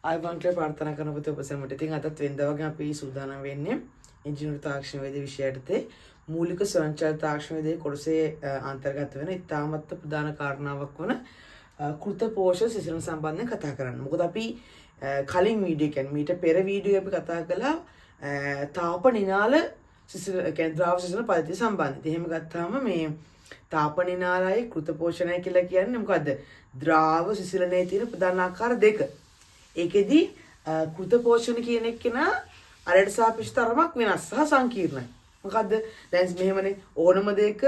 ආයුබෝවන් ප්‍රාර්ථනා කරන පුතේ ඔබසමට. ඉතින් අදත් වෙනදා වගේ අපි සූදානම් වෙන්නේ ඉංජිනේරු තාක්ෂණ වේද විෂයයටදී මූලික ස්වයංචලිත තාක්ෂණ වේදේ කොටසේ අන්තර්ගත වෙන ඉතාමත් ප්‍රධාන කාරණාවක් වන කෘත පෝෂක සිසිලන සම්බන්ධයෙන් කතා කරන්න. මොකද අපි කලින් වීඩියෝ කියන්නේ මීට පෙර වීඩියෝ අපි කතා කළා තාප නිනාල සිසිල කියන්නේ ද්‍රව සිසිලන පද්ධතිය සම්බන්ධයෙන්. එහෙම ගත්තාම මේ තාප නිනාලයි කෘත පෝෂණය කියලා කියන්නේ මොකද්ද? ද්‍රව සිසිලනයේ තියෙන ප්‍රධාන ආකාර දෙක. ඒකෙදි කෘත පෝෂණ කියන එක නා අරයට සාපේක්ෂව තරමක් වෙනස් සහ සංකීර්ණයි. මොකද්ද? දැන් මෙහෙමනේ ඕනම දෙයක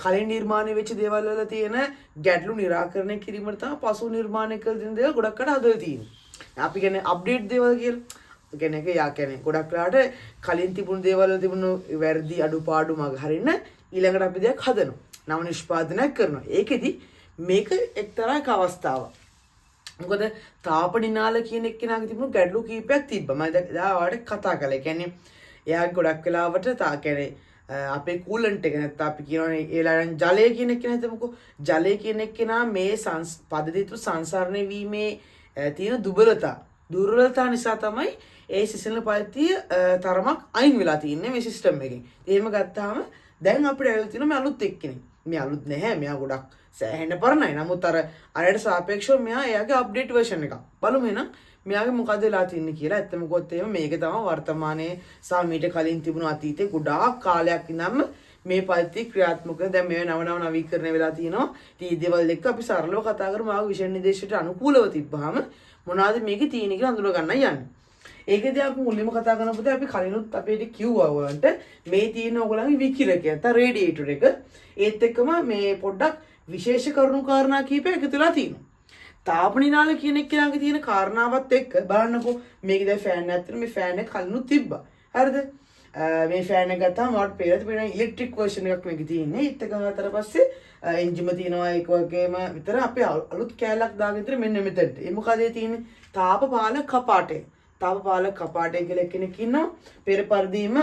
කලින් නිර්මාණය වෙච්ච දේවල් වල තියෙන ගැටලු निराකරණය කිරීමට තමයි පසු නිර්මාණය කළ දෙන දේවල් ගොඩක් අට හදලා තියෙන්නේ. අපි කියන්නේ අප්ඩේට් දේවල් කියලා. ඒ කියන්නේ ඒක යා කියන්නේ ගොඩක් වෙලාවට කලින් තිබුණු දේවල් වල තිබුණු වැරදි අඩුපාඩු මග හරින්න ඊළඟට අපි දෙයක් හදනවා. නව නිෂ්පාදනයක් කරනවා. ඒකෙදි මේක එක්තරා එක අවස්ථාවක්. මොකද තාප නිනාල කියන එක්කෙනාගේ තිබුණු ගැටලු කීපයක් තිබ්බා. මම දැන් ඔයාලට කතා කළා. ඒ කියන්නේ එයා ගොඩක් වෙලාවට කියන්නේ අපේ කූලන්ට් එක නැත්නම් අපි කියනවානේ ඒලාරන් ජලය කියන එක නැතමුකෝ. ජලය කියන එක්කෙනා මේ පද්ධතිය සංසරණය වීමේ තියෙන දුර්වලතා නිසා තමයි ඒ සිසිලන පද්ධතිය තරමක් අයින් වෙලා තින්නේ මේ සිස්ටම් එකෙන්. එහෙම ගත්තාම දැන් අපිට ඇවිල්ලා තියෙන මේ අලුත් එක්කෙනෙක්. මේ අලුත් නැහැ. මෙයා ගොඩක් සෑහෙන පරණයි. නමුත් අරයට සාපේක්ෂව මෙයා එයාගේ අප්ඩේට් version එකක්. බලමු එහෙනම් මෙයාගේ මොකද වෙලා තින්නේ කියලා. ඇත්තම කොත් එහෙම මේක තමයි වර්තමානයේ සහ මීට කලින් තිබුණු අතීතේ ගොඩාක් කාලයක් ඉඳන්ම මේ පද්ධතිය ක්‍රියාත්මක වෙන. දැන් මේ නව නවීකරණය වෙලා තියෙනවා. ඉතින් මේ දේවල් එක්ක අපි සරලව කතා කරමු. ආව විෂය නිර්දේශයට අනුකූලව තිබ්බහම මොනවාද මේකේ තියෙන කියලා අඳුර ගන්නයි යන්නේ. ඒකදී අපි මුලින්ම කතා කරනකොට අපි කලිනුත් අපිට කිව්වා ඔයගලන්ට මේ තියෙන ඔයගලන්ගේ විකිරකය නැත්නම් රේඩියේටර් එක. ඒත් එක්කම මේ පොඩ්ඩක් විශේෂ කරුණු කාරණා කීපයක් එකතු වෙලා තියෙනවා. තාප නිනාල කියන එක්කෙනාගේ තියෙන කාරණාවත් එක්ක බලන්නකෝ මේක දැන් ෆෑන් එකක් තියෙන මේ ෆෑන් එක කලිනුත් තිබ්බා. හරිද? මේ ෆෑන් එක ගත්තාම මට පේන ඉලෙක්ට්‍රික් වර්ෂන් එකක් මේකේ තියෙන්නේ. ඒත් එක ගාතර පස්සේ එන්ජිම තියෙනවා ඒක වගේම විතර අපි අලුත් කෑල්ලක් දාගෙන ඉතින් මෙන්න මෙතනට. ඒ මොකද ඒ තියෙන්නේ? තාප පාලක කපාටේ. තාප පාලක කපාටේ කියලා කෙනෙක් ඉන්නවා. පෙර පරිදිම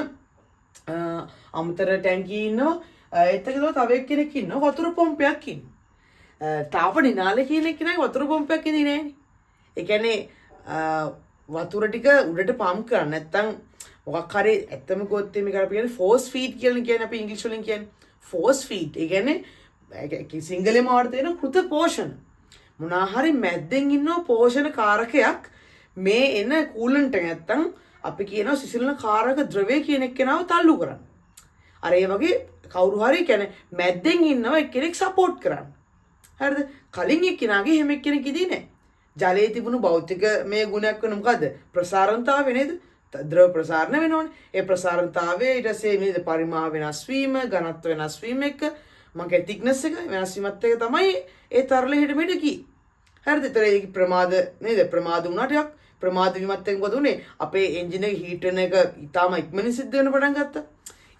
අමතර ටැංකිය ඉන්නවා. ඒත් එකද තව එක්කෙනෙක් ඉන්නවා වතුර පොම්පයක් ඉන්නවා. තාප නිනාල කියන කෙනාගේ වතුර පොම්පයක් ඉන්නේ නෑනේ. ඒ කියන්නේ වතුර ටික උඩට පම්ප් කරන්න නැත්නම් මොකක් හරි ඇත්තම කොත් මේක අපි කියන්නේ ෆෝස් ෆීඩ් කියලා කියන්නේ අපි ඉංග්‍රීසි වලින් කියන්නේ ෆෝස් ෆීඩ්. ඒ කියන්නේ සිංහලෙන්ම වර්ථ වෙන කෘත පෝෂණ. මොනවා හරි මැද්දෙන් ඉන්න පෝෂණ කාරකයක් මේ එන කූලන්ට් එක නැත්නම් අපි කියනවා සිසිලන කාරක ද්‍රවය කියන එක්කෙනාව තල්ලු කරන්න. අර ඒ වගේ කවුරු හරි කියන්නේ මැද්දෙන් ඉන්නව එක්කෙනෙක් සපෝට් කරන්න. හරිද? කලින් එක්කෙනාගේ හැම එක්කෙනෙක් ඉදී නැහැ. ජලයේ තිබුණු භෞතික මේ ගුණයක් වෙන මොකද්ද? ප්‍රසාරණතාවය නේද? ද්‍රව ප්‍රසාරණ වෙනවනේ. ඒ ප්‍රසාරණතාවය ඊට පස්සේ මේ පරිමාව වෙනස් වීම, ඝනත්ව වෙනස් වීම එක්ක මගේ thickness එක වෙනස් වීමත් එක තමයි ඒ තරල හිට මෙඩ කි. හරිද? ඒතර ඒක ප්‍රමාද නේද? ප්‍රමාද වුණා ටිකක්. ප්‍රමාද වීමත් එක්ක මොකද උනේ? අපේ එන්ජින් එකේ හීට් වෙන එක ඉතාලම ඉක්මනින් සිද්ධ වෙන පටන් ගත්තා.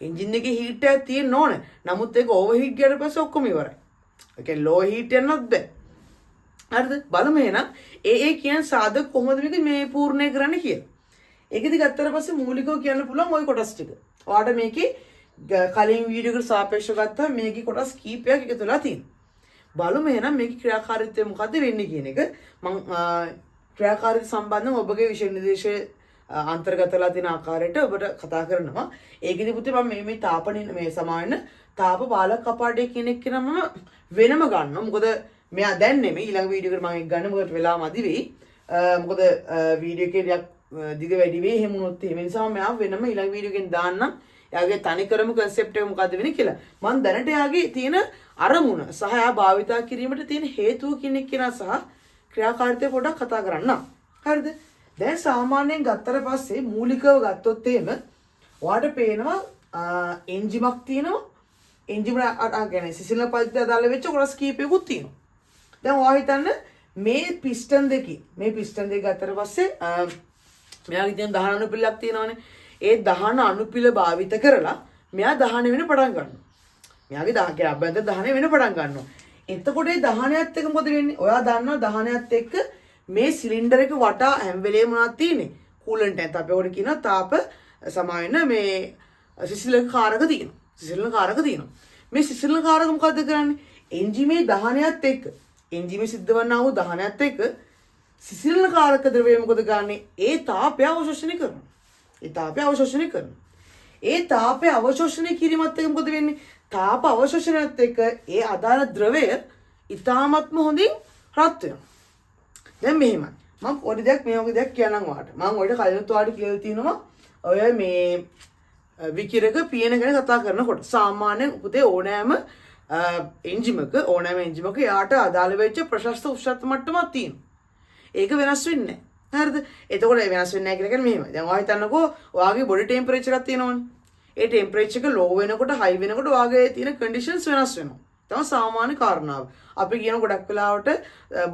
එන්ජින් එකේ හීට් එකක් තියෙන්න ඕනේ. නමුත් ඒක ඕවර් හීට් ගියට පස්සේ ඔක්කොම ඉවරයි. Okay, low heat යන්නත් බෑ. හරිද? බලමු එහෙනම් ඒ කියන සාධක කොහොමද මේ පූර්ණේ කරන්න කියලා. ඒකෙදි ගත්තට පස්සේ මූලිකව කියන්න පුළුවන් ওই කොටස් ටික. ඔයාලට මේකේ කලින් වීඩියෝ එකට සාපේක්ෂව ගත්තාම මේකේ කොටස් කීපයක් එකතු වෙලා තියෙනවා. බලමු එහෙනම් මේකේ ක්‍රියාකාරීත්වය මොකද්ද වෙන්නේ කියන එක. මම ක්‍රියාකාරීත්වය සම්බන්ධව ඔබගේ විෂය නිර්දේශයේ අන්තර්ගත වෙලා තියෙන ආකාරයට ඔබට කතා කරනවා. ඒකෙදි පුතේ මම මේ තාපනින් මේ සමාන තාප පාලක කපාටේ කියන එක නම වෙනම ගන්නවා. මොකද මෙයා දැන් නෙමෙයි ඊළඟ වීඩියෝ එකට මම ඒක ගන්න මොකද වෙලා මදි වෙයි. මොකද වීඩියෝ එකේ ටිකක් දිග වැඩි වෙයි එහෙම වුණොත් ඒ නිසා මෙයා වෙනම ඊළඟ වීඩියෝ එකෙන් දාන්නම්. එයාගේ තනිකරම concept එක මොකද්ද වෙන්නේ කියලා. මම දැනට එයාගේ තියෙන අරමුණ සහ එයා භාවිතා කිරීමට තියෙන හේතුව කියන එක සහ ක්‍රියාකාරීත්වය පොඩ්ඩක් කතා කරන්න. හරිද? දැන් සාමාන්‍යයෙන් ගත්තට පස්සේ මූලිකව ගත්තොත් එහෙම ඔයාලට පේනවා එන්ජිමක් තියෙනවා. එන්ජිම කියන්නේ සිසිලන පද්ධතිය අදාළ වෙච්ච කොටස් කීපයකුත් තියෙනවා. දැන් ඔයා හිතන්න මේ පිස්ටන් දෙක ගත්තට පස්සේ මෙයාගේ තියෙන දහන අණුපිලක් තියෙනවානේ. ඒ දහන අණුපිල භාවිත කරලා මෙයා දහන වෙන පටන් ගන්නවා. මෙයාගේ දහකේ අභ්‍යන්තර දහන වෙන පටන් ගන්නවා. එතකොට ඒ දහනයත් එක්ක මොකද වෙන්නේ? ඔයා දන්නවා දහනයත් එක්ක මේ සිලින්ඩර් එක වටා හැම වෙලේම මොනවද තියෙන්නේ? කූලන්ට් එක. අපි ඔකට කියනවා තාප සමායන මේ සිසිලන කාරක තියෙනවා. සිසිලන කාරක තියෙනවා. මේ සිසිලන කාරක මොකද්ද කරන්නේ? එන්ජිමේ දහනයත් එක්ක එන්ජිමේ සිද්ධ වන්නා වූ දහනයත් එක්ක සිසිල්කාරක ද්‍රවය මොකද ගන්නෙ? ඒ තාපය අවශෝෂණය කරනවා. ඒ තාපය අවශෝෂණය කරනවා. ඒ තාපය අවශෝෂණය කිරීමත් එක්ක මොකද වෙන්නේ? තාප අවශෝෂණයත් එක්ක ඒ අදාළ ද්‍රවය ඉතාමත්ම හොඳින් රත් වෙනවා. දැන් මෙහෙමයි. මම පොඩි දෙයක් මේ වගේ දෙයක් කියන්නම් ඔයාලට. මම ඔයාලට කලිනුත් ඔයාලට කියලා තියෙනවා ඔය මේ විකිරක පියන ගැන කතා කරනකොට සාමාන්‍යයෙන් උපතේ ඕනෑම එන්ජිමක යාට අදාළ වෙච්ච ප්‍රශස්ත උෂ්ණත්ව මට්ටමක් තියෙනවා. ඒක වෙනස් වෙන්නේ නැහැ. හරිද? එතකොට ඒ වෙනස් වෙන්නේ නැහැ කියලා කියන්නේ මෙහෙමයි. දැන් ඔයා හිතන්නකෝ ඔයාගේ බොඩි ටෙම්පරේචර් එකක් තියෙනවනේ. ඒ ටෙම්පරේචර් එක ලෝ වෙනකොට හයි වෙනකොට ඔයාගේ තියෙන කන්ඩිෂන්ස් වෙනස් වෙනවා. තමයි සාමාන්‍ය කාරණාව. අපි කියන ගොඩක් වෙලාවට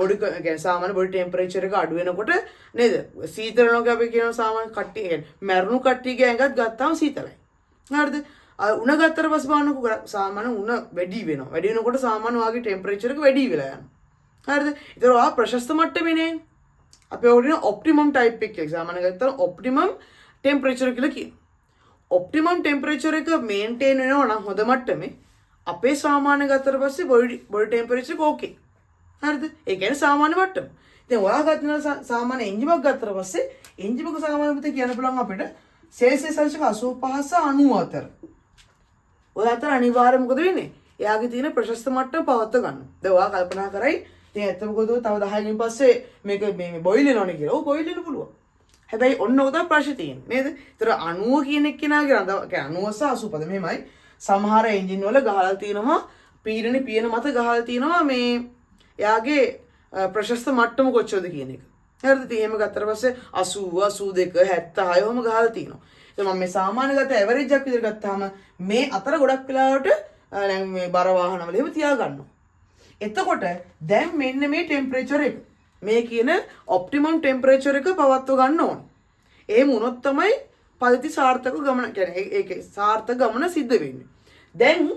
බොඩි කියන්නේ සාමාන්‍ය බොඩි ටෙම්පරේචර් එක අඩු වෙනකොට නේද? සීතල වෙනකොට අපි කියන සාමාන්‍ය කට්ටිය කියන්නේ මැරුණු කට්ටියගේ ඇඟත් ගත්තාම සීතලයි. හරිද? උණ ගත්තට පස්සේ බලන්නකෝ සාමාන්‍ය උණ වැඩි වෙනවා. වැඩි වෙනකොට සාමාන්‍ය වාගේ ටෙම්පරේචර් එක වැඩි වෙලා යනවා. හරිද? ඒතර ඔයා ප්‍රශස්ත මට්ටමේ නේ. අපි ඔයගොල්ලෝ ඔප්ටිමම් ටයිප් එක කියලා සාමාන්‍ය ගත්තාම ඔප්ටිමම් ටෙම්පරේචර් කියලා කියනවා. ඔප්ටිමම් ටෙම්පරේචර් එක මේන්ටේන් වෙනවා නම් හොඳ මට්ටමේ අපේ සාමාන්‍ය ගත්තට පස්සේ බොඩි ටෙම්පරේචර් එක ඕකේ. හරිද? ඒ කියන්නේ සාමාන්‍ය මට්ටම. දැන් ඔයා ගන්න සාමාන්‍ය එන්ජිමක් ගත්තට පස්සේ එන්ජිමක සාමාන්‍ය මත කියන්න පුළුවන් අපිට සෙල්සියස් අංශක 85 සහ 90 අතර. ඔය අතර අනිවාර්යයෙන් මොකද වෙන්නේ? එයාගේ තියෙන ප්‍රශස්ත මට්ටම පවත්ව ගන්න. දැන් ඔයා කල්පනා කරයි ඉතින් ඇත්ත මොකද තව 10කින් පස්සේ මේක මේ බොයිල් වෙනවනේ කියලා. ඔව් බොයිල් වෙන්න පුළුවන්. හැබැයි ඔන්න ඔක තමයි ප්‍රශ්නේ තියෙන්නේ නේද? ඒතර 90 කියන එක්කෙනාගේ රඳ 90 සහ 85 මෙහෙමයි. සමහර එන්ජින් වල ගහලා තියෙනවා පියන මත ගහලා තියෙනවා මේ එයාගේ ප්‍රශස්ත මට්ටම කොච්චරද කියන එක. හරිද? ඉතින් එහෙම ගත්තට පස්සේ 80 82 76 ඔහම ගහලා තියෙනවා. ඉතින් මම මේ සාමාන්‍ය ගත ඇවරේජ් එකක් විදිහට ගත්තාම මේ අතර ගොඩක් වෙලාවට මේ බර වාහන වල එහෙම තියා ගන්නවා. එතකොට දැන් මෙන්න මේ ටෙම්පරේචර් එක මේ කියන ඔප්ටිමම් ටෙම්පරේචර් එක පවත්ව ගන්න ඕනේ. එහෙම වුණොත් තමයි පරිදි සාර්ථක ගමන කියන්නේ ඒකේ සාර්ථක ගමන සිද්ධ වෙන්නේ. දැන්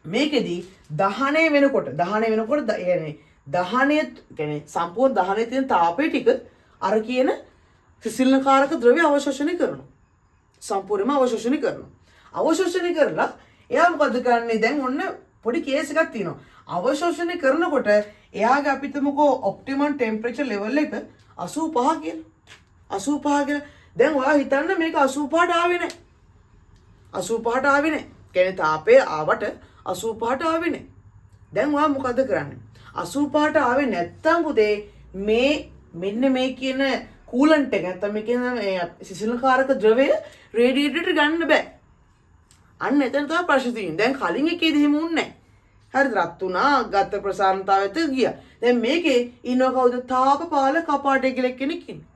මේකෙදි දහනය වෙනකොට කියන්නේ දහනය කියන්නේ සම්පූර්ණ දහනයේ තියෙන තාපය ටික අර කියන සිසිල්කාරක ද්‍රව්‍ය අවශෝෂණය කරනවා. සම්පූර්ණයෙන්ම අවශෝෂණය කරනවා. අවශෝෂණය කරලා එයා මොකද කරන්නේ? දැන් ඔන්න පොඩි කේස් එකක් තියෙනවා. අවශෝෂණය කරනකොට එයාගේ අපි තමකෝ ඔප්ටිමම් ටෙම්පරේචර් ලෙවල් එක 85 කියලා. 85 කියලා. දැන් ඔයා හිතන්න මේක 85ට ආවේ නැහැ. 85ට ආවේ නැහැ. කියන්නේ තාපය ආවට 85ට ආවේ නැහැ. දැන් ඔයා මොකද කරන්නේ? 85ට ආවේ නැත්තම් පුතේ මේ මෙන්න මේ කියන කූලන්ට් එක නැත්තම් මේ කියන සිසිල්කාරක ද්‍රවය රේඩියේටරට ගන්න බෑ. අන්න එතන තමයි ප්‍රශ්නේ තියෙන්නේ. දැන් කලින් එකේදී එහෙම වුන්නේ නැහැ. හරිද? රත් වුණා, ගත ප්‍රසාරණතාවයට ගියා. දැන් මේකේ ඉන්නව කවුද? තාපපාල කපාටය කියලා කෙනෙක් ඉන්නේ.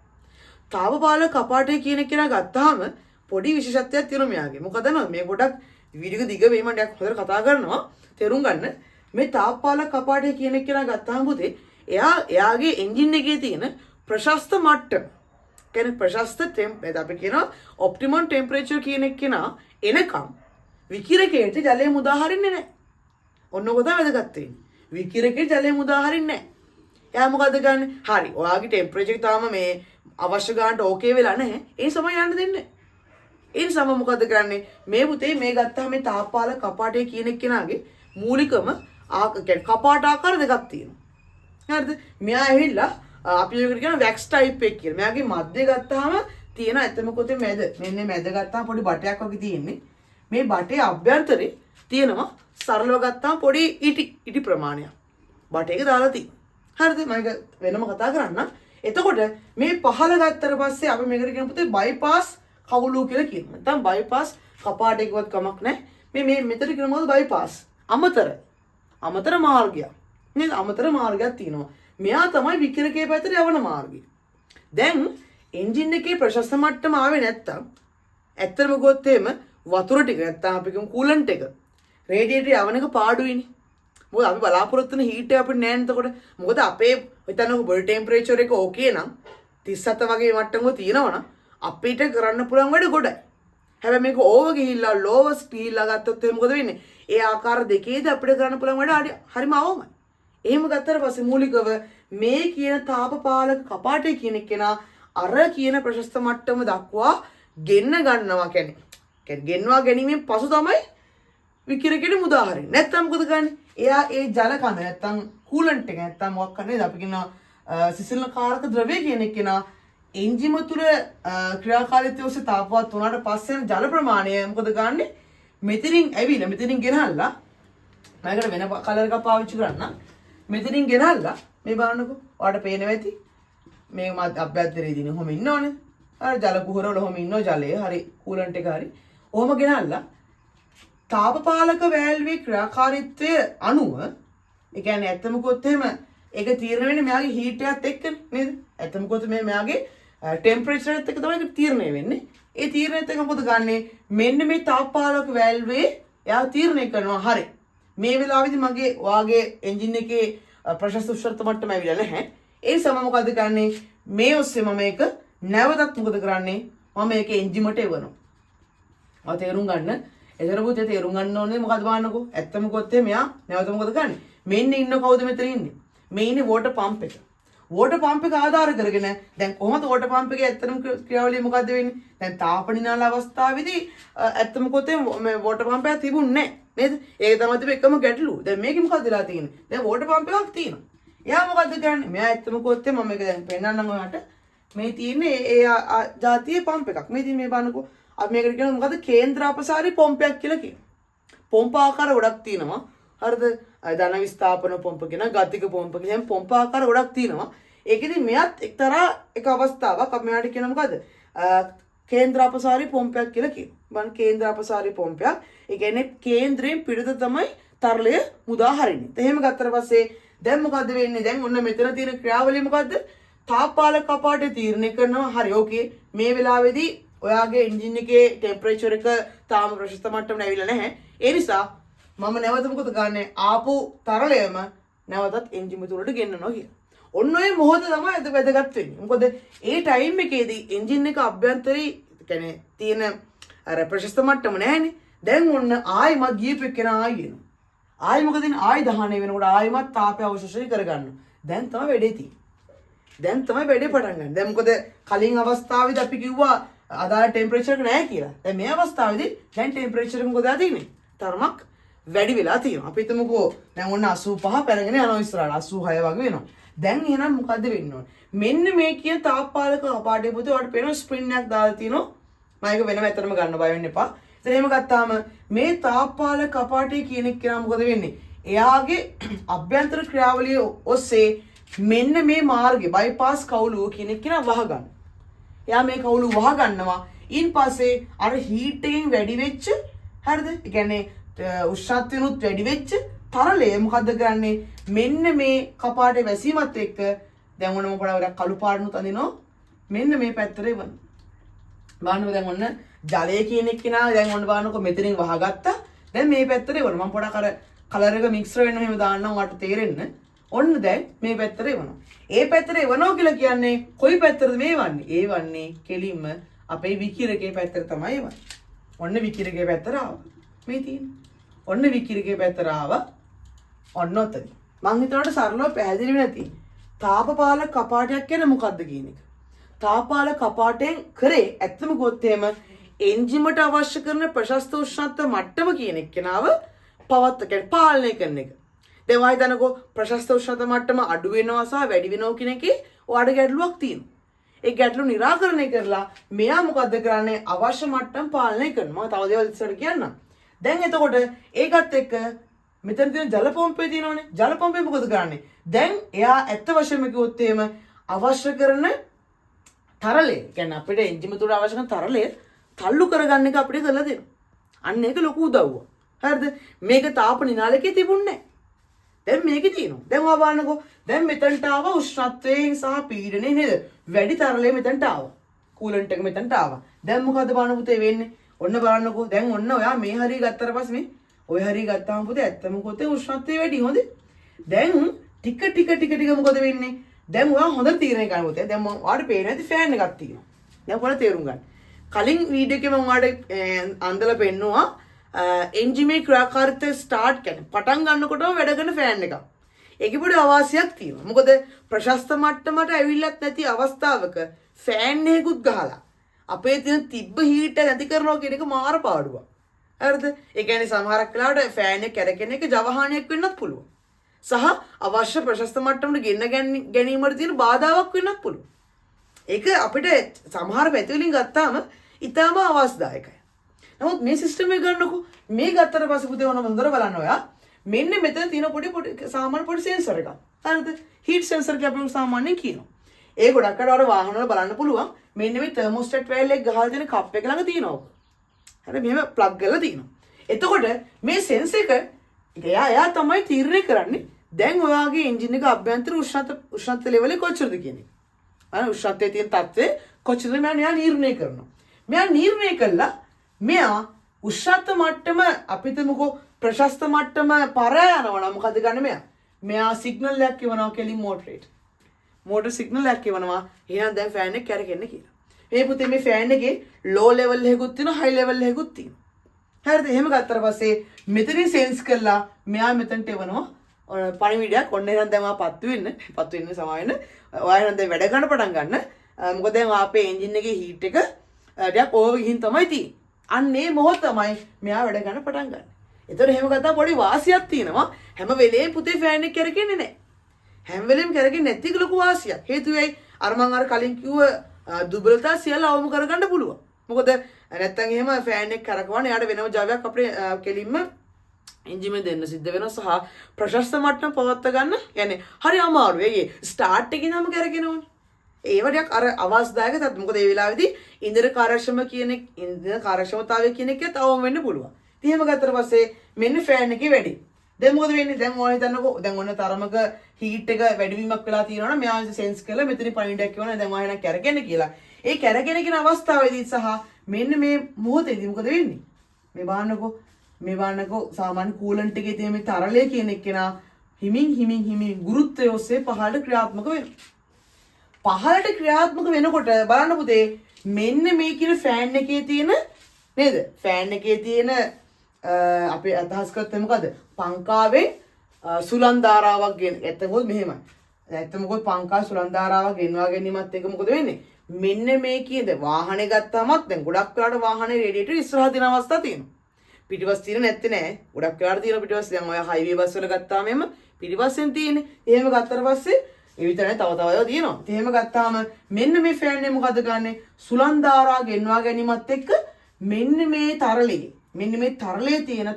තාපපාල කපාටය කියන කෙනා ගත්තාම පොඩි විශේෂත්වයක් තියෙනවා මෙයාගේ. මොකද නේද? මේ ගොඩක් වීඩියෝ දිග වෙයි මම ටිකක් හොඳට කතා කරනවා. තේරුම් ගන්න. මේ තාපපාල කපාටය කියන කෙනා ගත්තාම පුතේ එයාගේ එන්ජින් එකේ තියෙන ප්‍රශස්ත මට්ටම කියන්නේ ප්‍රශස්ත අපි කියනවා ඔප්ටිමම් ටෙම්පරේචර් කියන කෙනා එනකම් විකිරකයට ජලය මුදා හරින්නේ නැහැ. ඔන්න ඔක තමයි වැදගත් වෙන්නේ. විකිරකයට ජලය මුදා හරින්නේ නැහැ. එයා මොකද ගන්නෙ? හරි. ඔයාගේ ටෙම්පරේචර් එක තාම මේ අවශ්‍ය ගන්නට ඕකේ වෙලා නැහැ. ඒ සමය යන්න දෙන්නේ. ඒ නිසා මම මොකද කරන්නේ? මේ පුතේ මේ ගත්තාම මේ තාපපාල කපාටය කියන කෙනාගේ මූලිකම කපාට ආකාර දෙකක් තියෙනවා. හරිද? මෙයා ඇවිල්ලා අපි ඒකට කියන වැක්ස් ටයිප් එක කියලා. මෙයාගේ මැද ගත්තාම තියෙන ඇතම කොටේ මැද. මෙන්න මැද ගත්තාම පොඩි බටයක් වගේ තියෙන්නේ. මේ බටේ අභ්‍යන්තරේ තියෙනවා සරලව ගත්තාම පොඩි ඉටි ප්‍රමාණයක්. බටේක දාලා තියෙනවා. හරිද? මම වෙනම කතා කරන්න. එතකොට මේ පහළ ගත්තට පස්සේ අපි මේකට කියන පුතේ බයිපාස් කවුළු කියලා කියනවා. නැත්නම් බයිපාස් කපාටයකවත් කමක් නැහැ. මේ මෙතන කියන මොකද බයිපාස්? අමතර මාර්ගයක්. නේද? අමතර මාර්ගයක් තියෙනවා. මෙයා තමයි විකිරකයේ පැත්තට යවන මාර්ගය. දැන් එන්ජින් එකේ ප්‍රශස්ත මට්ටම ආවේ නැත්තම් ඇත්තටම ගොත් එහෙම වතුර ටික නැත්තම් අපි කියමු කූලන්ට් එක රේඩියේටර් යවන එක පාඩුයිනේ. මොකද අපි බලාපොරොත්තු වෙන හීට් එක අපිට නැහැ නේද? එතකොට මොකද අපේ හිතන්නකො බොඩි ටෙම්පරේචර් එක ඕකේ නම් 37 වගේ මට්ටමක තියෙනවනම් අපිට කරන්න පුළුවන් වැඩ ගොඩයි. හැබැයි මේක ඕව ගිහිල්ලා ලෝවස් ගිහිල්ලා ගත්තොත් එහෙනම් මොකද වෙන්නේ? ඒ ආකාර දෙකේදී අපිට කරන්න පුළුවන් වැඩ හරිම අවමයි. එහෙම ගත්තට පස්සේ මූලිකව මේ කියන තාපපාලක කපාටය කියන කෙනා අර කියන ප්‍රශස්ත මට්ටම දක්වා ගෙන්න ගන්නවා කියන්නේ ගෙන්වා ගැනීමෙන් පසු තමයි විකිරකෙට මුදා හරින්නේ. නැත්තම් මොකද කරන්නේ? එයා ඒ ජල කඳ නැත්තම් කූලන්ට් එක නැත්තම් මොකක් කරන්නේද අපි කියනවා සිසිල් කාරක ද්‍රව්‍ය කියන එක නා එන්ජිම තුල ක්‍රියාකාරීත්වය ඔස්සේ තාපවත් වුණාට පස්සේ ජල ප්‍රමාණය මොකද ගන්නෙ? මෙතනින් ඇවිල්ලා මෙතනින් ගෙනහල්ලා මම වෙන කලර් එකක් පාවිච්චි කරන්න. මෙතනින් ගෙනහල්ලා මේ බලන්නකෝ. ඔයාලට පේනවා ඇති. මේ මත් අභ්‍යන්තරයේ දින ඔහොම ඉන්නවනේ. අර ජල කුහර වල ඔහොම ඉන්නව ජලය. හරි කූලන්ට් එක හරි. ඔහොම ගෙනහල්ලා තාපපාලක වැල්වේ ක්‍රියාකාරීත්වය අනුව ඒ කියන්නේ ඇත්තම කොත් එහෙම ඒක තීරණය වෙන්නේ මෙයාගේ හීට් එකත් එක්කනේ නේද? ඇත්තම කොත් මෙයාගේ ටෙම්පරේචර් එකත් එක්ක තමයි ඒක තීරණය වෙන්නේ. ඒ තීරණයත් එක්ක මොකද ගන්නෙ? මෙන්න මේ තාපපාලක වැල්වේ එයා තීරණය කරනවා හරි. මේ වෙලාවේදී මගේ වාගේ එන්ජින් එකේ ප්‍රශස්ත උෂ්ණත්ව මට්ටම ඇවිල්ලා නැහැ. ඒ සම මොකද කරන්නේ? මේ ඔස්සේ මම මේක නැවතත් මොකද කරන්නේ? මම මේක එන්ජිමට එවනවා. ඔය තේරුම් ගන්න. එතන පුතේ තේරුම් ගන්න ඕනේ මොකද බලන්නකෝ. ඇත්තම කොත් මෙයා නැවත මොකද කරන්නේ? මෙන්න ඉන්න කවුද මෙතන ඉන්නේ? මේ ඉන්නේ වෝටර් පම්ප් එක. වෝටර් පම්ප් එක ආධාර කරගෙන දැන් කොහොමද වෝටර් පම්ප් එකේ ඇත්තම ක්‍රියාවලිය මොකද්ද වෙන්නේ? දැන් තාපනිනාල අවස්ථාවේදී ඇත්තම කොතේ මේ වෝටර් පම්ප් එක තිබුණේ නැහැ නේද? ඒක තමයි තිබෙ එකම ගැටලුව. දැන් මේකේ මොකද්ද වෙලා තියෙන්නේ? දැන් වෝටර් පම්ප් එකක් තියෙනවා. එයා මොකද්ද කරන්නේ? මෙයා ඇත්තම කොත්තේ මම මේක දැන් පෙන්නන්නම් ඔයාලට. මේ තියෙන්නේ ඒ ජාතියේ පම්ප් එකක්. මේ තියෙන්නේ මේ බලන්නකෝ. අපි මේකට කියනවා මොකද්ද? කේන්ද්‍ර අපසාරී පොම්පයක් කියලා කියනවා. පොම්ප ආකාර ගොඩක් තියෙනවා. හරිද? ධන විස්ථාපන පොම්ප කියන ගතික පොම්ප කියන පොම්ප ආකාර ගොඩක් තියෙනවා. ඒකෙදි මෙයත් එක්තරා එක අවස්ථාවක් අපි මෙයාට කියන මොකද්ද? කේන්ද්‍ර අපසාරී පොම්පයක් කියලා කියනවා. බලන්න කේන්ද්‍ර අපසාරී පොම්පයක්. ඒ කියන්නේ කේන්ද්‍රයෙන් පිටත තමයි තරලය මුදා හරින්නේ. එහෙම ගත්තට පස්සේ දැන් මොකද්ද වෙන්නේ? දැන් ඔන්න මෙතන තියෙන ක්‍රියාවලිය මොකද්ද? තාපපාලක කපාටේ තීරණය කරනවා. හරි ඕකේ. මේ වෙලාවේදී ඔයාගේ එන්ජින් එකේ ටෙම්පරේචර් එක තාම ප්‍රශස්ත මට්ටමට ඇවිල්ලා නැහැ. ඒ නිසා මම නැවත මොකද ගන්නෙ? ආපු තරලයම නැවතත් එන්ජින් තුලට ගෙන්නනවා කියලා. ඔන්න ඔය මොහොත තමයි අද වැදගත් වෙන්නේ. මොකද ඒ ටයිම් එකේදී එන්ජින් එක අභ්‍යන්තරේ කියන්නේ තියෙන අර ප්‍රශස්ත මට්ටම නැහැනේ. දැන් ඔන්න ආයෙමත් ගියපු එක්කෙනා ආයෙ එනවා. ආයෙ මොකද ඉන්නේ? ආයෙ 19 වෙනකොට ආයෙමත් තාපය අවශෝෂණය කරගන්නවා. දැන් තමයි වැඩේ තියෙන්නේ. දැන් තමයි වැඩේ පටන් ගන්න. දැන් මොකද කලින් අවස්ථාවේදී අපි කිව්වා අදාළ ටෙම්පරේචර් එක නැහැ කියලා. දැන් මේ අවස්ථාවේදී දැන් ටෙම්පරේචර් එක මොකද ආදින්නේ? තරමක් වැඩි වෙලා තියෙනවා. අපි හිතමුකෝ දැන් ඔන්න 85 පැනගෙන යනවා ඉස්සරහට 86 වගේ වෙනවා. දැන් එහෙනම් මොකද්ද වෙන්න ඕනේ? මෙන්න මේ කියන තාපපාලක කපාටේ පුතේ ඔයාලට පේන ස්ප්‍රින් එකක් දාලා තියෙනවා. මම ඒක වෙනම ඇත්තටම ගන්න බය වෙන්න එපා. ඉතින් එහෙම ගත්තාම මේ තාපපාලක කපාටේ කියන එක කෙනා මොකද වෙන්නේ? එයාගේ අභ්‍යන්තර ක්‍රියාවලිය ඔස්සේ මෙන්න මේ මාර්ගේ බයිපාස් කවුළුව කියන එක කෙනා වහගන්න. එයා මේ කවුළු වහ ගන්නවා. ඉන් පස්සේ අර හීට් එකෙන් වැඩි වෙච්ච හරිද? ඒ කියන්නේ උෂ්ණත්වයනුත් වැඩි වෙච්ච තරලය මොකද්ද කරන්නේ? මෙන්න මේ කපාටේ වැසීමත් එක්ක දැන් ඔන්න මොකද කළු පාටනුත් අඳිනවා. මෙන්න මේ පැත්තට එවන. බලන්න දැන් ඔන්න ජලය කියන එක නා දැන් ඔන්න බලන්නකො මෙතනින් වහගත්තා. දැන් මේ පැත්තට එවන. මම පොඩක් අර කලර් එක මික්ස් වෙන්න මෙහෙම දාන්නම් ඔයාලට තේරෙන්න. ඔන්න දැන් මේ පැත්තට එවනවා. ඒ පැත්තට එවනවා කියලා කියන්නේ කොයි පැත්තටද මේ වන්නේ? ඒ වන්නේ කෙලින්ම අපේ විකිරකේ පැත්තට තමයි එවන්නේ. ඔන්න විකිරකේ පැත්තට ආවා. මේ තියෙන්නේ. ඔන්න විකිරකේ පැත්තට ආවා. ඔන්න ඔතන. මං හිතනකොට සරලව පැහැදිලි නැති. තාපපාලක කපාටයක් කියන්නේ මොකද්ද කියන එක. තාපපාලක කපාටයෙන් කරේ ඇත්තම ගොත් එහෙම එන්ජිමට අවශ්‍ය කරන ප්‍රශස්ත උෂ්ණත්ව මට්ටම කියන එක කෙනාව පවත්ත කියන්නේ පාලනය කරන එක. දැන් වයි දනකෝ ප්‍රශස්ත උෂ්ණත්ව මට්ටම අඩු වෙනවා සහ වැඩි වෙනවා කියන එකේ ඔයාලට ගැටලුවක් තියෙනවා. ඒ ගැටලු निराකරණය කරලා මෙයා මොකද්ද කරන්නේ? අවශ්‍ය මට්ටම් පාලනය කරනවා. තව දේවල් ඉස්සරට කියන්නම්. දැන් එතකොට ඒකත් එක්ක මෙතන තියෙන ජල පොම්පේ තියෙනවනේ. ජල පොම්පේ මොකද කරන්නේ? දැන් එයා ඇත්ත වශයෙන්ම කිව්වොත් එහෙම අවශ්‍ය කරන තරලය, කියන්නේ අපිට එන්ජිම තුල අවශ්‍ය කරන තරලය තල්ලු කරගන්න එක අපිට කරලා දෙනවා. අන්න ඒක ලොකු උදව්වක්. හරිද? මේක තාප නිනාලකේ තිබුණේ නැහැ. දැන් මේකේ තියෙනවා. දැන් ඔයා බලන්නකෝ. දැන් මෙතනට ආව උෂ්ණත්වයෙන් සහ පීඩනයෙන් නේද? වැඩි තරලය මෙතනට ආවා. කූලන්ට් එක මෙතනට ආවා. දැන් මොකද බලන්න පුතේ වෙන්නේ? ඔන්න බලන්නකෝ. දැන් ඔන්න ඔයා මේ හරිය ගත්තට පස්සේ මේ ඔය හරිය ගත්තාම පුතේ ඇත්තම කොතේ උෂ්ණත්වය වැඩි හොඳේ. දැන් ටික මොකද වෙන්නේ? දැන් ඔයා හොඳ තීරණයක් ගන්න පුතේ. දැන් මම ඔයාලට පේන්නේ නැති ෆෑන් එකක් තියෙනවා. දැන් ඔයාලා තේරුම් ගන්න. කලින් වීඩියෝ එකේ මම ඔයාලට අන්දලා පෙන්නුවා එන්ජිමේ ක්‍රියාකාරීත්වය ස්ටාර්ට් කරන පටන් ගන්නකොටම වැඩ කරන ෆෑන් එකක්. ඒකේ පොඩි අවාසියක් තියෙනවා. මොකද ප්‍රශස්ත මට්ටමට ඇවිල්ලත් නැති අවස්ථාවක ෆෑන් එකකුත් ගහලා අපේ තියෙන තිබ්බ හීට් එක නැති කරනවා කියන එක මාර පාඩුවක්. හරිද? ඒ කියන්නේ සමහරක් වෙලාවට ෆෑන් එක කැරකෙන එක ජවහානියක් වෙන්නත් පුළුවන්. සහ අවශ්‍ය ප්‍රශස්ත මට්ටමට ගෙන්න ගැනීමට තියෙන බාධාවක් වෙන්නත් පුළුවන්. ඒක අපිට සමහර පැතිවලින් ගත්තාම ඉතාම අවශ්‍යදායකයි. නමුත් මේ සිස්ටම් එක ගන්නකො මේ ගත්තට පස්සේ පුතේ ඔන්න හොඳට බලන්න ඔයා මෙන්න මෙතන තියෙන පොඩි සාමාන්‍ය පොඩි සෙන්සර් එකක්. හරිද? හීට් සෙන්සර් එක අපි සාමාන්‍යයෙන් කියනවා. ඒ ගොඩක් අර වාහන වල බලන්න පුළුවන්. මෙන්න මේ තර්මෝස්ටැට් වෑල් එක ගහලා තියෙන කප් එක ළඟ තියෙනවා. හරි මෙහෙම ප්ලග් කරලා තියෙනවා. එතකොට මේ සෙන්ස් එක එයා තමයි තීරණය කරන්නේ දැන් ඔයාගේ එන්ජින් එක අභ්‍යන්තර උෂ්ණත්ව ලෙවල කොච්චරද කියන එක. අර උෂ්ණත්වයේ තියෙන තත්ත්වය කොච්චරද මෙයා නිර්ණය කරනවා. මෙයා නිර්ණය කළා මෙයා උෂ්ණත්ව මට්ටම අපිට මොකෝ ප්‍රශස්ත මට්ටම පරා යනවා නම් මොකද ගන්න මෙයා? මෙයා සිග්නල් එකක් එවනවා කෙලින් මෝටරේට. මෝටර් සිග්නල් එකක් එවනවා. එහෙනම් දැන් ෆෑන් එක කැරකෙන්න කියලා. මේ පුතේ මේ ෆෑන් එකේ ලෝ ලෙවල් එකකුත් තියෙනවා හයි ලෙවල් එකකුත් තියෙනවා. හරිද? එහෙම ගත්තට පස්සේ මෙතනින් සෙන්ස් කරලා මෙයා මෙතනට එවනවා. පණිවිඩයක් ඔන්න එහෙනම් දැන් පත්තු වෙන්න සමාවෙන්න. ඔයා එහෙනම් දැන් වැඩ ගන්න පටන් ගන්න. මොකද දැන් අපේ එන්ජින් එකේ හීට් එක ටිකක් ඕවර් ගිහින් තමයි තියෙන්නේ. අන්න ඒ මොහොත තමයි මෙයා වැඩ ගන්න පටන් ගන්න. ඒතර එහෙම ගත්තා පොඩි වාසියක් තියෙනවා. හැම වෙලේම පුතේ ෆෑන් එක කරකෙන්නේ නැහැ. හැම වෙලේම කරකෙන්නේ නැති එක ලොකු වාසියක්. හේතුව ඇයි? අර මම අර කලින් කිව්ව දුබලතා සියල්ල අවම කරගන්න පුළුවන්. මොකද නැත්තම් එහෙම ෆෑන් එක කරකවන එයාට වෙනම ජවයක් අපේ කෙලින්ම එන්ජින් එකෙන් දෙන්න සිද්ධ වෙනවා සහ ප්‍රශස්ත මට්ටම පවත්වා ගන්න يعني හරි අමාරුයි. ඒ ස්ටාර්ට් එකේ නම කරගෙනවනේ. ඒව ටිකක් අර අවශ්‍යදායක තත් මොකද ඒ වෙලාවේදී ඉන්ධන කාර්යක්ෂමතාවය කියන එක තවම වෙන්න පුළුවන්. ඉතින් එහෙම ගත්තට පස්සේ මෙන්න ෆෑන් එකේ වැඩි. දැන් මොකද වෙන්නේ? දැන් ඕන හිතන්නකෝ දැන් ඔන්න තරමක හීට් එක වැඩිවීමක් වෙලා තියෙනවා නම් මෙයා සෙන්ස් කරලා මෙතනින් පණිවිඩයක් කියවනවා දැන් ඔයා එහෙනම් කැරකෙන්න කියලා. ඒ කැරකෙන කියන අවස්ථාවේදී සහ මෙන්න මේ මොහොතේදී මොකද වෙන්නේ? මේ බලන්නකෝ සාමාන්‍ය කූලන්ට් එකේ තියෙන මේ තරලය කියන එක නා හිමින් ගුරුත්වය ඔස්සේ පහළට ක්‍රියාත්මක වෙනවා. පහළට ක්‍රියාත්මක වෙනකොට බලන්න පුතේ මෙන්න මේ කියන ෆෑන් එකේ තියෙන නේද? ෆෑන් එකේ තියෙන අපි අදහස් කරත් මොකද? පංකාවෙන් සුළං ධාරාවක් ගෙන. එතකොට මෙහෙමයි. නැත්නම් මොකද පංකා සුළං ධාරාවක් ගෙන්වා ගැනීමත් එක මොකද වෙන්නේ? මෙන්න මේ කියද වාහනේ ගත්තාමත් දැන් ගොඩක් වෙලාවට වාහනේ රේඩියේටර් ඉස්සරහා තියෙන අවස්ථා තියෙනවා. පිටිපස්ස තියෙන නැත්තේ නෑ. ගොඩක් වෙලාවට තියෙන පිටිපස්ස දැන් ඔය හයිවේ බස් වල ගත්තාම එම පිටිපස්සෙන් තියෙන්නේ. එහෙම ගත්තට පස්සේ ඒ විතරනේ තව ඒවා තියෙනවා. ඉතින් එහෙම ගත්තාම මෙන්න මේ ෆෑන් එක මොකද ගන්නෙ? සුළං ධාරා ගෙන්වා ගැනීමත් එක්ක මෙන්න මේ තරලයේ තියෙන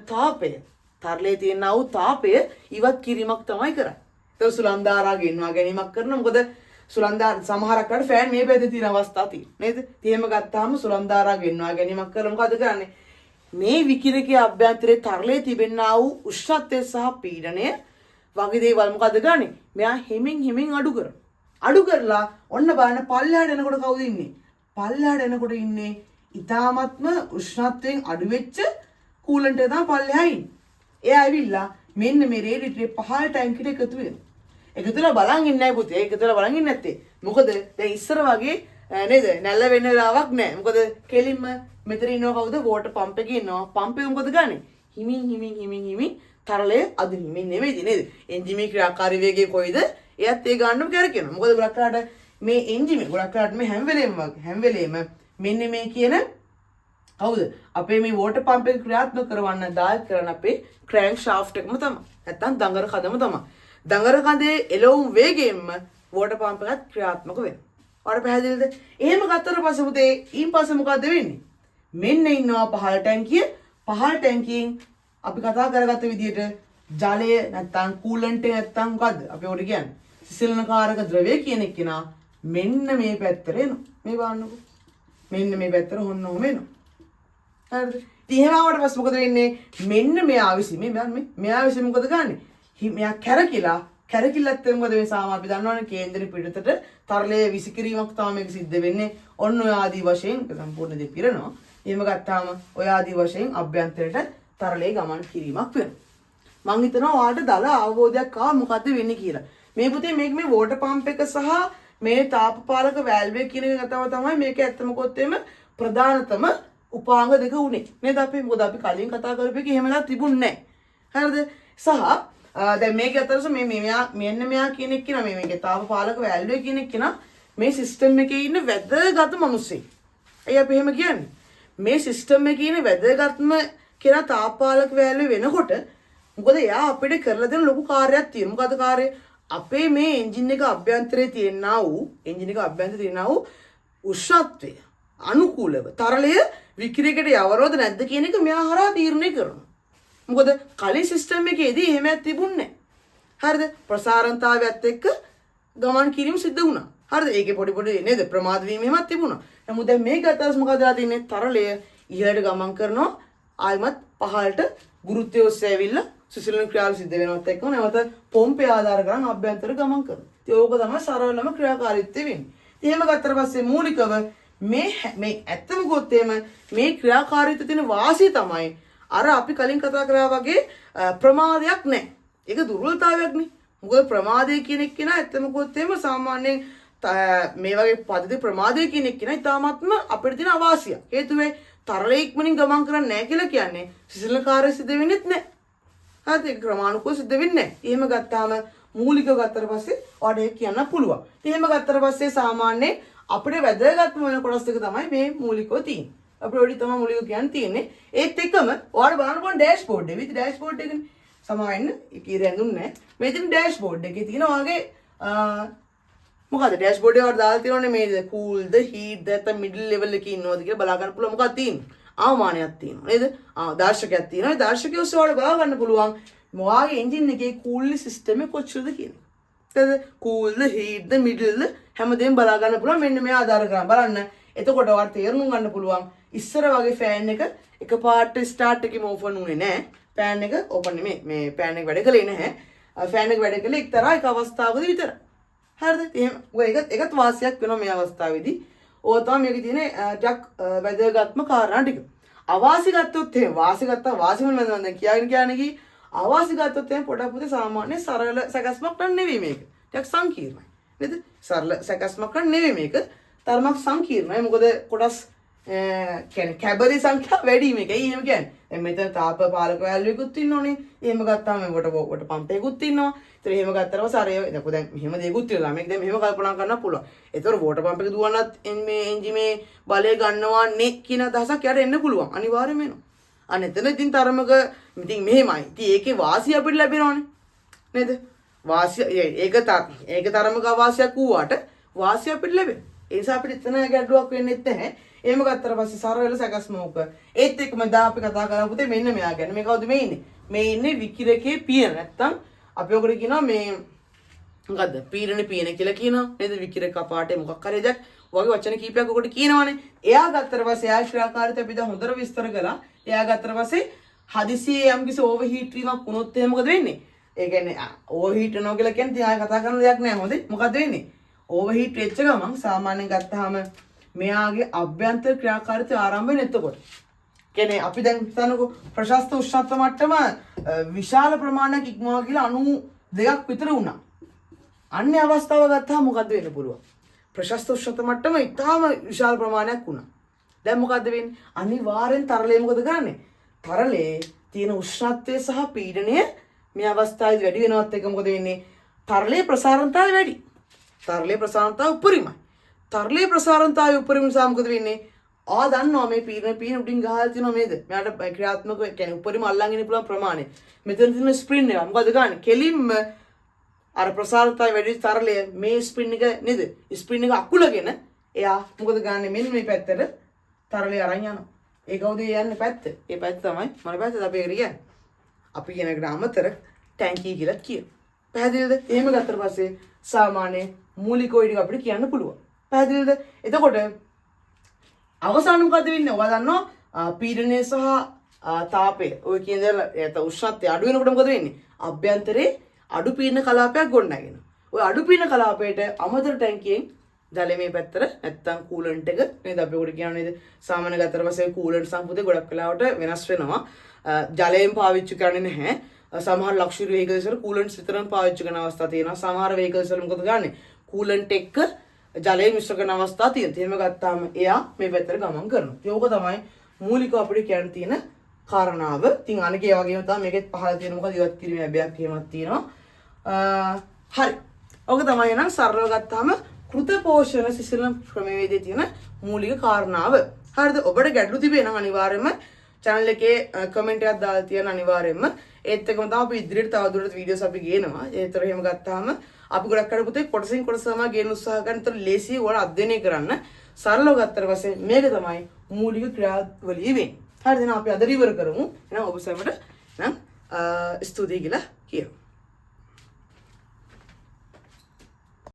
තාපය ඉවත් කිරීමක් තමයි කරන්නේ. ඒක සුළං ධාරා ගෙන්වා ගැනීමක් කරන මොකද සුළං ධාරා සමහරක් අර ෆෑන් මේ පැත්තේ තියෙන අවස්ථා තියෙනවා නේද? ඉතින් එහෙම ගත්තාම සුළං ධාරා ගෙන්වා ගැනීමක් කරලා මොකද කරන්නේ? මේ විකිරකයේ අභ්‍යන්තරයේ තරලයේ තිබෙනා වූ උෂ්ණත්වය සහ පීඩනය වගේ දේවල් මොකද ගන්නෙ? මෙයා හිමින් අඩු කරනවා. අඩු කරලා ඔන්න බලන්න පල්ලෙහාට එනකොට කවුද ඉන්නේ? පල්ලෙහාට එනකොට ඉන්නේ ඊ타මත්ම උෂ්ණත්වයෙන් අඩු වෙච්ච කූලන්ට් එක තමයි පල්ලෙහා ඉන්නේ. එයා ඇවිල්ලා මෙන්න මේ රේඩියේටරේ පහළ ටැංකියට එකතු වෙනවා. එකතුලා බලන් ඉන්නේ නැහැ පුතේ. එකතුලා බලන් ඉන්නේ නැත්තේ. මොකද දැන් ඉස්සර වගේ නේද? නැල්ල වෙන්න වෙලාවක් නැහැ. මොකද කෙලින්ම මෙතන ඉන්නවා කවුද? වෝටර් පම්ප් එකේ ඉන්නවා. පම්ප් එක මොකද ගන්නෙ? හිමින් තරලය අදින්මින් නෙවෙයි නේද? එන්ජින් එකේ ක්‍රියාකාරී වේගය කොයිද? එයත් ඒ ගන්නම කරකිනවා. මොකද ගොඩක් වෙලාට මේ එන්ජින් එක ගොඩක් වෙලාට මේ හැම වෙලේම මෙන්න මේ කියන කවුද? අපේ මේ වෝටර් පම්ප් එක ක්‍රියාත්මක කරවන්න දායක කරන අපේ ක්‍රෑන්ක් ෂාෆ්ට් එකම තමයි. නැත්තම් දඟර කඳම තමයි. දඟර කඳේ එළවුම් වේගයෙන්ම වෝටර් පම්ප් එකත් ක්‍රියාත්මක වෙනවා. ඔයාලට පැහැදිලිද? එහෙම ගත්තට පස්සේ පුතේ ඊන් පස්සේ මොකද වෙන්නේ? මෙන්න ඉන්නවා පහළ ටැංකිය. පහළ ටැංකියෙන් අපි කතා කරගත්ත විදිහට ජලය නැත්තම් කූලන්ට් එක නැත්තම් මොකද්ද? අපි උඩ කියන්නේ සිසිලනකාරක ද්‍රවය කියන එක නා මෙන්න මේ පැත්තට එනවා. මේ බලන්නකෝ. මෙන්න මේ පැත්තට හොන්නෝම එනවා. හරිද? ඉතින් එහෙම ආවට පස්සේ මොකද වෙන්නේ? මෙන්න මෙයා විසින් මොකද ගන්නෙ? මෙයා කැරකිලත් මොකද මේ සාමාන්‍ය අපි දන්නවනේ කේන්දරේ පිටතට තරලයේ විසිකිරීමක් තමයි මේක සිද්ධ වෙන්නේ. ඔන්න ඔය ආදී වශයෙන් සම්පූර්ණ දේ පිරෙනවා. එහෙම ගත්තාම ඔය ආදී වශයෙන් අභ්‍යන්තරයට තරලයේ ගමන් කිරීමක් වෙනවා. මම හිතනවා ඔයාලට දල අවබෝධයක් ආවා මොකද්ද වෙන්නේ කියලා. මේ පුතේ මේක මේ වෝටර් පම්ප් එක සහ මේ තාපපාලක වැල්ව් එක කියන එක තමයි මේක ඇත්තම කොත්තේම ප්‍රධානතම උපාංග දෙක උනේ. නේද අපි මොකද අපි කලින් කතා කරපු එක එහෙමලා තිබුණේ නැහැ. හරිද? සහ දැන් මේක අතරස මෙන්න මෙයා කියන එක කියන මේකේ තාපපාලක වැල්ව් එක කියන එක කියන මේ සිස්ටම් එකේ ඉන්න වැදගත් මිනිස්සෙක්. අය අපි එහෙම කියන්නේ. මේ සිස්ටම් එකේ ඉන්න වැදගත්ම කියලා තාපපාලක වැල්ව් වෙනකොට මොකද එයා අපිට කරලා දෙන ලොකු කාර්යයක් තියෙනවා. මොකද කාර්යය? අපේ මේ එන්ජින් එක අභ්‍යන්තරයේ තියෙනා වූ උෂ්ණත්වය අනුකූලව තරලය විකිරයකට යවරවද නැද්ද කියන එක මෙයා හරහා තීරණය කරනවා. මොකද කලින් සිස්ටම් එකේදී එහෙමයක් තිබුණේ නැහැ. හරිද? ප්‍රසාරණතාවයත් එක්ක ගමන් කිරීම සිද්ධ වුණා. හරිද? ඒකේ පොඩි නේද ප්‍රමාද වීම එහෙමත් තිබුණා. නමුත් දැන් මේ ගතස් මොකද වෙලා තින්නේ? තරලය ඉහළට ගමන් කරනවා ආයිමත් පහළට ගුරුත්වය ඔස්සේ ඇවිල්ලා සුසිලන ක්‍රියාව සිද්ධ වෙනවත් එක්කම නැවත පොම්පේ ආධාර කරන් අභ්‍යන්තර ගමන් කරනවා. ඉතින් ඕක තමයි සරලම ක්‍රියාකාරීත්වය වෙන්නේ. එහෙම ගත්තට පස්සේ මූලිකව මේ ඇත්තම ගොත් එහෙම මේ ක්‍රියාකාරීත්වය තියෙන වාසිය තමයි අර අපි කලින් කතා කරා වගේ ප්‍රමාදයක් නැහැ. ඒක දුර්වලතාවයක් නේ. මොකද ප්‍රමාදය කියන එක කෙනා ඇත්තම ගොත් එහෙම සාමාන්‍යයෙන් මේ වගේ පද්ධති ප්‍රමාදය කියන එක කෙනා ඉතාමත්ම අපිට තියෙන අවාසිය. හේතුව තරලයේ ඉක්මනින් ගමන් කරන්නේ නැහැ කියලා කියන්නේ සිසිලකාරය සිද්ධ වෙන්නේත් නැහැ. හරිද? ඒක ක්‍රමානුකූලව සිද්ධ වෙන්නේ නැහැ. එහෙම ගත්තාම මූලිකව ගත්තට පස්සේ ඔයාලට ඒක කියන්න පුළුවන්. එහෙම ගත්තට පස්සේ සාමාන්‍යයෙන් අපිට වැදගත්ම වෙන කොටස් දෙක තමයි මේ මූලිකව තියෙන්නේ. අපිට ඔය තමයි මූලිකව කියන්න තියෙන්නේ. ඒත් එක්කම ඔයාලට බලන්න පුළුවන් ඩෑෂ්බෝඩ් එක. විතර ඩෑෂ්බෝඩ් එකනේ. සමාවෙන්න කීරේ ඇඳුන්නේ නැහැ. මේ තියෙන ඩෑෂ්බෝඩ් එකේ තියෙන ඔයාගේ මොකද ඩෑෂ්බෝඩ් එක වල දාලා තියෙනවනේ මේ කූල්ද හීට්ද නැත්නම් මිඩල් ලෙවල් එකේ ඉන්නවද කියලා බලා ගන්න පුළුවන්. මොකක්ද තියෙන්නේ? ආමානයක් තියෙනවා නේද? දර්ශකයක් තියෙනවා. ඒ දර්ශකය ඔස්සේ ඔයාලට බලා ගන්න පුළුවන් මොවාගේ එන්ජින් එකේ කූල්ලි සිස්ටම් එක කොච්චරද කියන්නේ. හරිද? කූල්ද හීට්ද මිඩල්ද හැමදේම බලා ගන්න පුළුවන්. මෙන්න මේ ආධාර කරන් බලන්න. එතකොට ඔයාලට තේරුම් ගන්න පුළුවන් ඉස්සර වගේ ෆෑන් එක එකපාරට ස්ටාර්ට් එකේම ඕපන් වුණේ නැහැ. ෆෑන් එක ඕපන් නෙමෙයි. මේ ෆෑන් එක වැඩ කළේ නැහැ. ෆෑන් එක වැඩ කළේ එක්තරා එක අවස්ථාවකදී විතරයි. හරිද? එහෙනම් ඒකත් වාසියක් වෙනවා මේ අවස්ථාවේදී. ඕක තමයි මේකේ තියෙන ටක් වැදගත්ම කාරණා ටික. අවාසි ගත්තොත් එහෙම වාසි ගත්තා වාසිම මම දැන් කියන්නේ කි අවාසි ගත්තොත් එහෙම පොඩක් පුතේ සාමාන්‍ය සරල සැකස්මක් නෙවෙයි මේක. ටිකක් සංකීර්ණයි. නේද? සරල සැකස්මක් නෙවෙයි මේක. තරමක් සංකීර්ණයි. මොකද කොටස් කියන්නේ කැබරි සංඛ්‍යාව වැඩි මේකයි. එහෙම කියන්නේ. දැන් මෙතන තාප පාලක වැල්ලුවෙකුත් ඉන්නෝනේ. එහෙම ගත්තාම වට පම්පේකුත් ඉන්නවා. ඒතර එහෙම ගත්තාම සරය දැන් මෙහෙම දෙයක්ත් තියෙනවා. මේක දැන් මෙහෙම කල්පනා කරන්න පුළුවන්. ඒතර වෝටර් පම්ප් එක දුවන්නත් මේ එන්ජිමේ බලය ගන්නවානේ කියන අදහසක් යට එන්න පුළුවන්. අනිවාර්යයෙන්ම එනවා. අන්න එතන ඉතින් තරමක ඉතින් මෙහෙමයි. ඉතින් ඒකේ වාසිය අපිට ලැබෙනවනේ. නේද? වාසිය ඒක තරමක අවාසියක් වුණාට වාසිය අපිට ලැබෙනවා. ඒ නිසා අපිට එතන ගැටලුවක් වෙන්නේ නැහැ. එහෙම ගත්තට පස්සේ සරල සැකස්මෝක ඒත් එක්කම දා අපි කතා කරා පුතේ මෙන්න මෙයා ගැන. මේ කවුද මේ ඉන්නේ? මේ ඉන්නේ විකිරකයේ පියන. නැත්තම් අපි ඔකට කියනවා මේ මොකද්ද? පීඩන පියන කියලා කියනවා. නේද? විකිරක කපාටේ මොකක් හරි දෙයක් වගේ වචන කීපයක් ඔකට කියනවනේ. එයා ගත්තට පස්සේ එයා ක්‍රියාකාරීත්වය අපි දැන් හොඳට විස්තර කළා. එයා ගත්තට පස්සේ හදිසියේ යම්කිසි ඕවර්හීට් වීමක් වුණොත් එහෙනම් මොකද වෙන්නේ? ඒ කියන්නේ ඕවර්හීට් වෙනවා කියලා කියන්නේ ඉතින් ආයෙ කතා කරන දෙයක් නෑ. හොඳේ. මොකද වෙන්නේ? ඕවර්හීට් වෙච්ච ගමන් සාමාන්‍යයෙන් ගත්තාම මෙයාගේ අභ්‍යන්තර ක්‍රියාකාරීත්වය ආරම්භ වෙන එතකොට. කියන්නේ අපි දැන් හිතනකො ප්‍රශස්ත උෂ්ණත්ව මට්ටම විශාල ප්‍රමාණයක් ඉක්මවා කියලා 92ක් විතර වුණා. අන්නේ අවස්ථාව ගත්තාම මොකද්ද වෙන්න පුළුවන්? ප්‍රශස්ත උෂ්ණත්ව මට්ටම ඉතාම විශාල ප්‍රමාණයක් වුණා. දැන් මොකද්ද වෙන්නේ? අනිවාර්යෙන් තරලය මොකද කරන්නේ? තරලයේ තියෙන උෂ්ණත්වය සහ පීඩනය මේ අවස්ථාවේදී වැඩි වෙනවත් එක මොකද වෙන්නේ? තරලයේ ප්‍රසාරණතාවය වැඩි. තරලයේ ප්‍රසාරණතාවය උපරිමයි. තරලයේ ප්‍රසාරණතාවය උපරිම නිසා මොකද වෙන්නේ? දන්නවා මේ පීන උඩින් ගහලා තියෙනවා මේද? මෙයාට ක්‍රියාත්මක කියන්නේ උපරිම අල්ලන් ඉන්න පුළුවන් ප්‍රමාණය. මෙතන තියෙන ස්ප්‍රින් එක මොකද ගන්න? කෙලින්ම අර ප්‍රසාරණතාවය වැඩි තරලය මේ ස්ප්‍රින් එක නේද? ස්ප්‍රින් එක අකුලගෙන එයා මොකද ගන්න? මෙන්න මේ පැත්තට තරලය අරන් යනවා. ඒ කවුද යන්නේ පැත්ත? ඒ පැත්ත තමයි මොන පැත්තද අපි ඒකට කියන්නේ? අපි කියන එකට අමතර ටැංකිය කියලා කියනවා. පැහැදිලිද? එහෙම ගත්තට පස්සේ සාමාන්‍ය මූලික ඔය ටික අපිට කියන්න පුළුවන්. පැහැදිලිද? එතකොට අවසාන මොකද වෙන්නේ? ඔයා දන්නවා පීඩනය සහ තාපය. ඔය කියන දේ උෂ්ණත්වය අඩු වෙනකොට මොකද වෙන්නේ? අභ්‍යන්තරේ අඩු පීඩන කලාපයක් ගොඩනගෙනවා. ඔය අඩු පීඩන කලාපයට අමතර ටැංකියෙන් ජලය මේ පැත්තට නැත්තම් කූලන්ට් එක නේද අපි උඩ කියනවා නේද? සාමාන්‍ය ගත්තට පස්සේ කූලන්ට් සම්පූර්ණ ගොඩක් වෙලාවට වෙනස් වෙනවා. ජලයෙන් පාවිච්චි කරන්නේ නැහැ. සමහර ලක්ෂරි වෙහිකල්ස් වල කූලන්ට්ස් විතරක් පාවිච්චි කරන අවස්ථා තියෙනවා. සමහර වෙහිකල්ස් වල මොකද ගන්නෙ? කූලන්ට් එක්ක ජලය මිශ්‍ර කරන අවස්ථා තියෙනවා. එහෙම ගත්තාම එයා මේ පැත්තට ගමන් කරනවා. ඒක තමයි මූලිකව අපිට කියන්න තියෙන කාරණාව. ඉතින් අනික ඒ වගේම තමයි මේකෙත් පහළ තියෙන මොකද ඉවත් කිරීමේ අභ්‍යක් එහෙමත් තියෙනවා. හරි. ඔක තමයි නම් සරලව ගත්තාම කෘත පෝෂණ සිසිලන ක්‍රමවේදයේ තියෙන මූලික කාරණාව. හරිද? ඔබට ගැටලු තිබේ නම් අනිවාර්යයෙන්ම channel එකේ comment එකක් දාලා තියන්න අනිවාර්යයෙන්ම. ඒත් එක්කම තමයි අපි ඉදිරියට තවදුරටත් වීඩියෝස් අපි ගේනවා. ඒතර එහෙම ගත්තාම අපි ගොඩක් අර පුතේ කොටසින් කොටස තමයි ගේන්න උත්සාහ කරන. ඒතර ලේසියි ඔයාලා අධ්‍යයනය කරන්න. සරලව ගත්තට පස්සේ මේක තමයි මූලික ක්‍රියාවලිය වෙන්නේ. හරිද? එහෙනම් අපි අද ඉවර කරමු. එහෙනම් ඔබ සැමට නම් ස්තුතියි කියලා කියමු.